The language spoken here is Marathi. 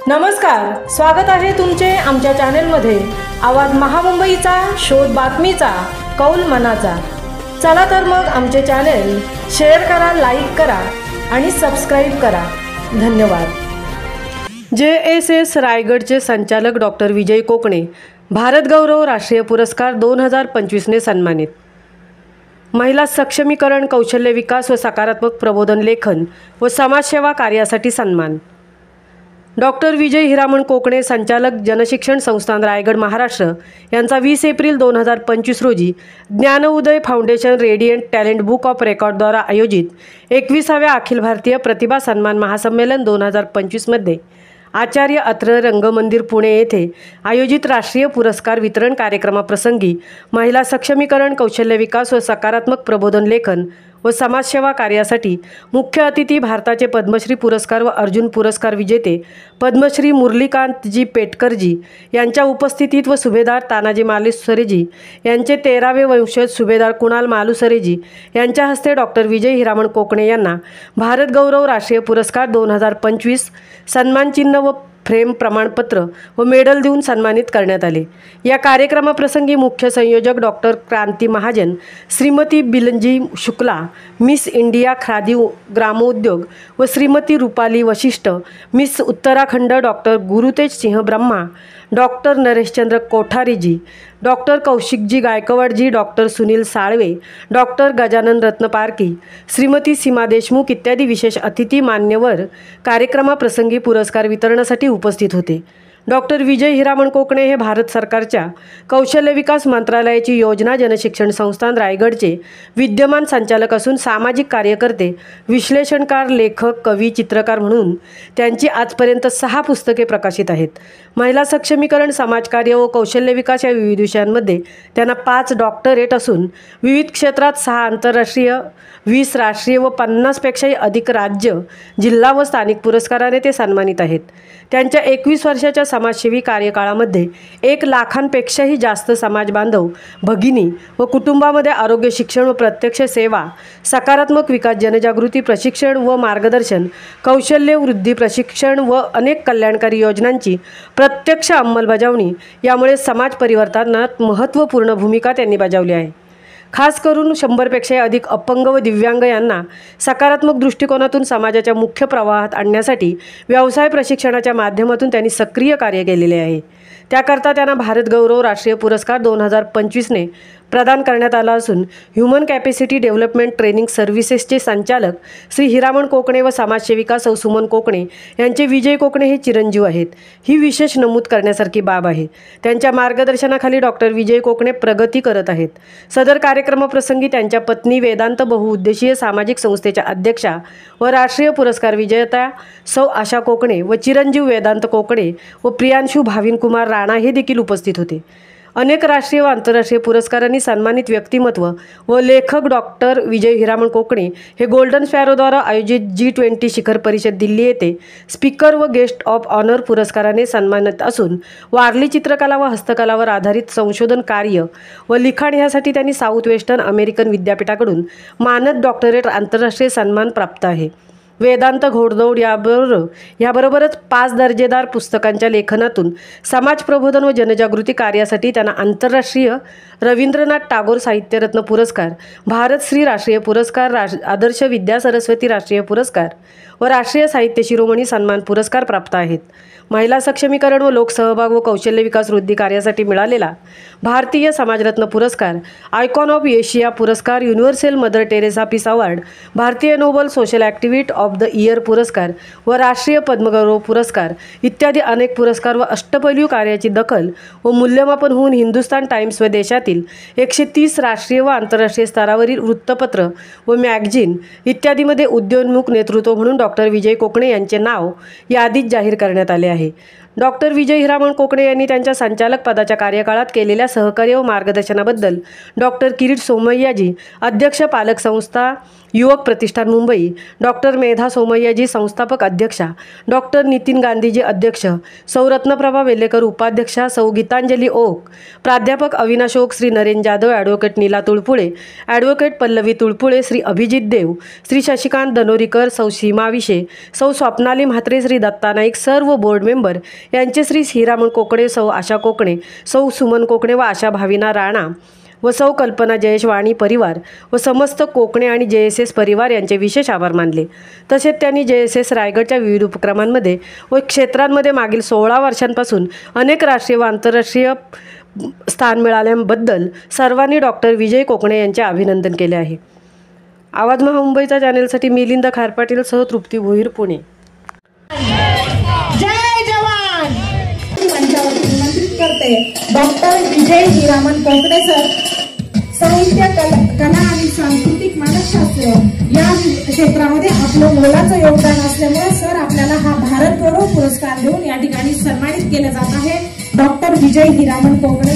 नमस्कार, स्वागत आहे तुमचे आमच्या चॅनलमध्ये। आवाज महामुंबईचा, शोध बातमीचा, कौल मनाचा। चला तर मग आमचे चॅनल शेअर करा, लाईक करा आणि सबस्क्राइब करा। धन्यवाद। JSS रायगडचे संचालक डॉक्टर विजय कोकणे भारत गौरव राष्ट्रीय पुरस्कार 2025 ने सन्मानित। महिला सक्षमीकरण, कौशल्य विकास व सकारात्मक प्रबोधन लेखन व समाजसेवा कार्यासाठी सन्मान। डॉक्टर विजय हिरामण कोकणे, संचालक जनशिक्षण संस्थान रायगड महाराष्ट्र यांचा 20 एप्रिल 2025 रोजी Dnyanoday foundation radiant talent book of रेकॉर्डद्वारा आयोजित 21व्या अखिल भारतीय प्रतिभा सन्मान महासंमेलन 2025 मध्ये आचार्य अत्र रंगमंदिर पुणे येथे आयोजित राष्ट्रीय पुरस्कार वितरण कार्यक्रमाप्रसंगी महिला सक्षमीकरण, कौशल्य विकास व सकारात्मक प्रबोधन लेखन व समाजसेवा कार्यासाठी मुख्य अतिथी भारताचे पद्मश्री पुरस्कार व अर्जुन पुरस्कार विजेते पद्मश्री मुरलीकांतजी पेटकरजी यांच्या उपस्थितीत व सुभेदार तानाजी मालुसरेजी यांचे 13वे वंशज सुभेदार कुणाल मालुसरेजी यांच्या हस्ते डॉक्टर विजय हिरामण कोकणे यांना भारत गौरव राष्ट्रीय पुरस्कार 2025 सन्मान चिन्ह व फ्रेम प्रमाणपत्र व मेडल देऊन सन्मानित करण्यात आले। या कार्यक्रमाप्रसंगी मुख्य संयोजक डॉक्टर क्रांती महाजन, श्रीमती बिलंजी शुक्ला, मिस इंडिया खादी ग्रामोद्योग व श्रीमती रूपाली वशिष्ठ, मिस उत्तराखंड डॉक्टर गुरुतेज सिंह Brahma, doctor Nareshchandra कोठारीजी, doctor कौशिकजी गायकवाडजी, doctor Sunil Salve, doctor Gajanan रत्नपारकी, Shrimati सीमा देशमुख इत्यादी विशेष अतिथी मान्यवर कार्यक्रमाप्रसंगी पुरस्कार वितरणासाठी उपस्थित होते। डॉक्टर विजय हिरामण कोकणे हे भारत सरकारच्या कौशल्य विकास मंत्रालयाची योजना जनशिक्षण संस्थान रायगडचे विद्यमान संचालक असून सामाजिक कार्यकर्ते, विश्लेषणकार, लेखक, कवी, चित्रकार म्हणून त्यांची आजपर्यंत 6 पुस्तके प्रकाशित आहेत। महिला सक्षमीकरण, समाजकार्य व कौशल्य विकास या विविध विषयांमध्ये त्यांना 5 डॉक्टरेट असून विविध क्षेत्रात 6 आंतरराष्ट्रीय, 20 राष्ट्रीय व 50 पेक्षाही अधिक राज्य, जिल्हा व स्थानिक पुरस्काराने ते सन्मानित आहेत। त्यांच्या 21 वर्षाच्या समाजसेवी कार्यकाळामध्ये 1 लाखांपेक्षाही जास्त समाज बांधव, भगिनी व कुटुंबामध्ये आरोग्य, शिक्षण व प्रत्यक्ष सेवा, सकारात्मक विकास, जनजागृती, प्रशिक्षण व मार्गदर्शन, कौशल्य वृद्धी प्रशिक्षण व अनेक कल्याणकारी योजनांची प्रत्यक्ष अंमलबजावणी यामुळे समाज परिवर्तनात महत्त्वपूर्ण भूमिका त्यांनी बजावली आहे। खास करून 100 पेक्षाही अधिक अपंग व दिव्यांग यांना सकारात्मक दृष्टिकोनातून समाजाच्या मुख्य प्रवाहात आणण्यासाठी व्यवसाय प्रशिक्षणाच्या माध्यमातून त्यांनी सक्रिय कार्य केलेले आहे। त्याकरता त्यांना भारत गौरव राष्ट्रीय पुरस्कार 2025 ने प्रदान करण्यात आला असून ह्युमन कॅपॅसिटी डेव्हलपमेंट ट्रेनिंग सर्व्हिसेसचे संचालक श्री हिरामण कोकणे व समाजसेविका सौ सुमन कोकणे यांचे विजय कोकणे हे चिरंजीव आहेत। ही विशेष नमूद करण्यासारखी बाब आहे। त्यांच्या मार्गदर्शनाखाली डॉक्टर विजय कोकणे प्रगती करत आहेत। सदर कार्यक्रमाप्रसंगी त्यांच्या पत्नी, वेदांत बहुउद्देशीय सामाजिक संस्थेच्या अध्यक्षा व राष्ट्रीय पुरस्कार विजेत्या सौ आशा कोकणे व चिरंजीव वेदांत कोकणे व प्रियांशु भाविन कुमार राणा हे देखील उपस्थित होते। अनेक राष्ट्रीय व आंतरराष्ट्रीय पुरस्कारांनी सन्मानित व्यक्तिमत्व व लेखक डॉक्टर विजय हिरामण कोकणे हे गोल्डन स्पॅरोद्वारा आयोजित G20 शिखर परिषद दिल्ली येथे स्पीकर व गेस्ट ऑफ ऑनर पुरस्काराने सन्मानित असून वारली चित्रकला व हस्तकलावर आधारित संशोधन कार्य व लिखाण यासाठी त्यांनी साऊथ वेस्टर्न अमेरिकन विद्यापीठाकडून मानद डॉक्टरेट आंतरराष्ट्रीय सन्मान प्राप्त आहे। वेदांत घोडदौड याबरोबरच 5 दर्जेदार पुस्तकांच्या लेखनातून समाज प्रबोधन व जनजागृती कार्यासाठी त्यांना आंतरराष्ट्रीय रवींद्रनाथ टागोर साहित्यरत्न पुरस्कार, भारतश्री राष्ट्रीय पुरस्कार, आदर्श विद्या सरस्वती राष्ट्रीय पुरस्कार व राष्ट्रीय साहित्य शिरोमणी सन्मान पुरस्कार प्राप्त आहेत। महिला सक्षमीकरण व लोकसहभाग व कौशल्य विकास वृद्धी कार्यासाठी मिळालेला भारतीय समाजरत्न पुरस्कार, आयकॉन ऑफ एशिया पुरस्कार, universal Mother Teresa peace award, भारतीय Nobel social activist of the year पुरस्कार व राष्ट्रीय पद्मगौरव पुरस्कार इत्यादी अनेक पुरस्कार व अष्टपैलू कार्याची दखल व मूल्यमापन होऊन हिंदुस्तान टाइम्स व देशातील 130 राष्ट्रीय व आंतरराष्ट्रीय स्तरावरील वृत्तपत्र व मॅगझिन इत्यादीमध्ये उद्योन्मुख नेतृत्व म्हणून डॉक्टर विजय कोकणे यांचे नाव यादीत जाहीर करण्यात आले आहे। डॉक्टर विजय हिरामण कोकणे यांनी त्यांच्या संचालक पदाच्या कार्यकाळात केलेल्या सहकार्य व मार्गदर्शनाबद्दल डॉक्टर किरीट सोमय्याजी, अध्यक्ष पालक संस्था युवक प्रतिष्ठान मुंबई, डॉक्टर मेधा सोमय्याजी, संस्थापक अध्यक्षा, डॉक्टर नितीन गांधीजी, अध्यक्ष, सौ रत्नप्रभा वेल्लेकर, उपाध्यक्षा, सौ गीतांजली ओक, प्राध्यापक अविनाश ओक, श्री नरेन जाधव, ॲडव्होकेट नीला तुळपुळे, ॲडव्होकेट पल्लवी तुळपुळे, श्री अभिजित देव, श्री शशिकांत दनोरीकर, सौ सीमा विशे, सौ स्वप्नाली म्हात्रे, श्री दत्ता नाईक, सर्व बोर्ड मेंबर यांचे श्री हिरामण कोकणे, सौ आशा कोकणे, सौ सुमन कोकणे व आशा भाविना राणा व सौ कल्पना जयेश वाणी परिवार व समस्त कोकणे आणि JSS परिवार यांचे विशेष आभार मानले। तसेच त्यांनी JSS रायगडच्या विविध उपक्रमांमध्ये व क्षेत्रांमध्ये मागील 16 वर्षांपासून अनेक राष्ट्रीय व आंतरराष्ट्रीय स्थान मिळाल्याबद्दल सर्वांनी डॉक्टर विजय कोकणे यांचे अभिनंदन केले आहे। आवाज मुंबईचा चॅनेलसाठी मिलिंद खारपाटील सह तृप्ती भोईर, पुणे। जय जवान मंचावरती निमंत्रित करते डॉक्टर विजय हिरामण कोकणे सर। साहित्य, कला आणि सांस्कृतिक मानसशास्त्र या क्षेत्रामध्ये आपलं मोलाचं योगदान असल्यामुळे सर आपल्याला हा भारत गौरव पुरस्कार देऊन या ठिकाणी सन्मानित केले जात आहे। डॉक्टर विजय हिरामण कोकणे